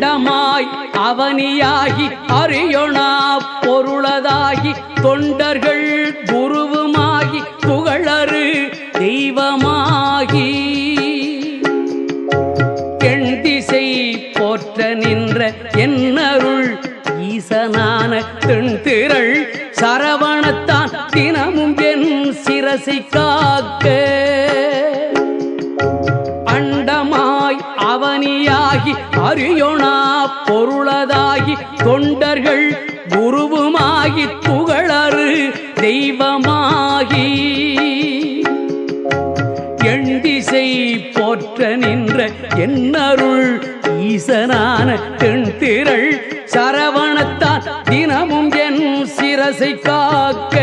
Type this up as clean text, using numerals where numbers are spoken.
அண்டமாய் அவனியாகி அறியொணா பொருளதாகி தொண்டர்கள் குருவுமாகி புகழறு தெய்வமாகி எண் திசை போற்ற நின்ற என்னருள் ஈசனான தென்திரள் சரவணத்தான் தினமும் என் சிரசை காக்க அண்டமாய் அவனியாகி அறியொணா பொருளதாகி தொண்டர்கள் குருவுமாகி புகழறு தெய்வமாகி எண் திசை போற்ற நின்ற என்னருள் ஈசனான தென்திரள் சரவணத்தான் தினமும் என் சிரசை காக்க